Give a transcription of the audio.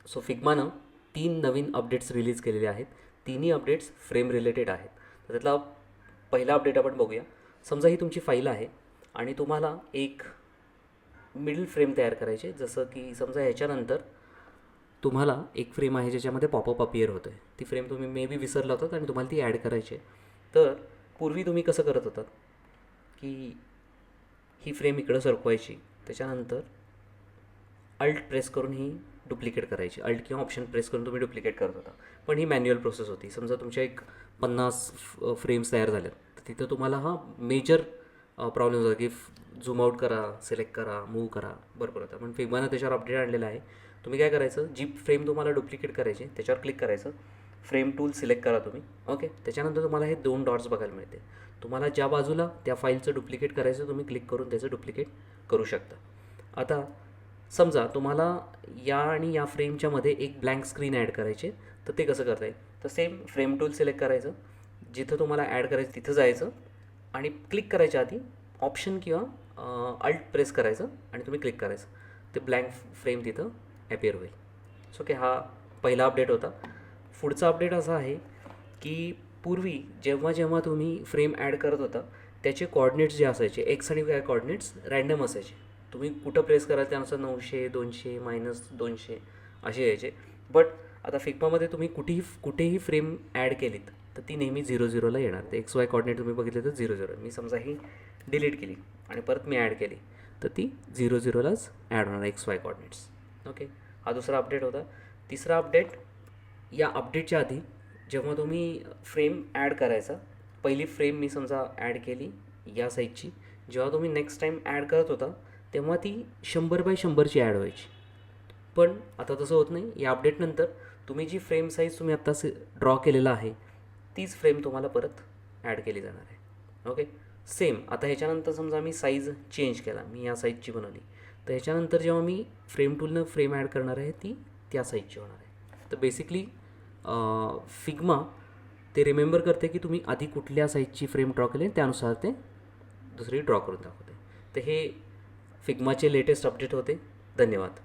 So फिग्मानं 3 नवीन updates release केलेले आहेत. तिन्ही अपडेट्स फ्रेम रिलेटेड आहेत. तर त्यातला पहिला अपडेट आपण बघूया. समजा ही तुमची फाईल आहे आणि तुम्हाला एक मिडल फ्रेम तयार करायचे. जसं की समजा ह्याच्यानंतर तुम्हाला एक फ्रेम आहे ज्याच्यामध्ये पॉपअप अपियर होतं आहे. ती फ्रेम तुम्ही मे बी विसरला होतात आणि तुम्हाला ती ॲड करायची आहे. तर पूर्वी तुम्ही कसं करत होतात की ही फ्रेम इकडं सरकवायची, त्याच्यानंतर अल्ट प्रेस करून ही डुप्लिकेट करायची. अल्ट किंवा ऑप्शन प्रेस करून तुम्ही डुप्लिकेट करत होता. पण ही मॅन्युअल प्रोसेस होती. समजा तुमच्या एक 50 फ्रेम्स तयार झाल्यात, तर तिथं तुम्हाला हा मेजर प्रॉब्लेम होता की झूम आउट करा, सिलेक्ट करा, मूव्ह करा, बरोबर होता. पण फिग्मानं त्याच्यावर अपडेट आणलेला आहे. तुम्ही काय करायचं, जी फ्रेम तुम्हाला डुप्लिकेट करायची त्याच्यावर क्लिक करायचं, फ्रेम टूल सिलेक्ट करा तुम्ही. ओके, त्याच्यानंतर तुम्हाला हे 2 डॉट्स बघायला मिळते. तुम्हाला ज्या बाजूला त्या फाईलचं डुप्लिकेट करायचं तुम्ही क्लिक करून त्याचं डुप्लिकेट करू शकता. आता समजा तुम्हाला या आणि या फ्रेमच्या मध्ये एक ब्लँक स्क्रीन ॲड करायचे, तर ते कसं करता येईल. तर सेम फ्रेम टूल सिलेक्ट करायचं, जिथं तुम्हाला ॲड करायचं तिथं जायचं आणि क्लिक करायच्या आधी ऑप्शन किंवा अल्ट प्रेस करायचं आणि तुम्ही क्लिक करायचं. ते ब्लँक फ्रेम तिथं ॲपियर होईल. सो ओके, हा पहिला अपडेट होता. पुढचा अपडेट असा आहे की पूर्वी जेव्हा जेव्हा तुम्ही फ्रेम ॲड करत होता त्याचे कॉर्डिनेट्स जे असायचे, एक्स आणि वाय कॉर्डिनेट्स रॅन्डम असायचे. तुम्ही कुठं प्रेस कराल त्यानुसार 900, 200, -200 असे यायचे. बट आता फिग्मामध्ये तुम्ही कुठेही फ्रेम ॲड केलीत तर ती नेहमी 0-0ला येणार. ते एक्स वाय कॉर्डिनेट तुम्ही बघितले तर 0-0. मी समजा ही डिलीट केली आणि परत मी ॲड केली तर ती 0-0लाच ॲड होणार एक्स वाय कॉर्डिनेट्स. ओके, हा दुसरा अपडेट होता. तिसरा अपडेट, या अपडेटच्या आधी जेव्हा तुम्ही फ्रेम ॲड करायचा, पहिली फ्रेम मी समजा ॲड केली या साईजची, जेव्हा तुम्ही नेक्स्ट टाईम ॲड करत होता तेव्हा ती 100x100ची ॲड व्हायची. पण आता तसं होत नाही. या अपडेटनंतर तुम्ही जी फ्रेम साईज तुम्ही आत्ता ड्रॉ केलेला आहे तीच फ्रेम तुम्हाला परत ॲड केली जाणार आहे. ओके, सेम आता ह्याच्यानंतर समजा मी साईज चेंज केला, मी या साईजची बनवली, तर ह्याच्यानंतर जेव्हा मी फ्रेम टूलनं फ्रेम ॲड करणार आहे ती त्या साईजची होणार आहे. तर बेसिकली फिग्मा ते रिमेंबर करते की तुम्ही आधी कुठल्या साईजची फ्रेम ड्रॉ केली त्यानुसार ते दुसरी ड्रॉ करून दाखवते. तर हे फिग्माचे लेटेस्ट अपडेट होते. धन्यवाद.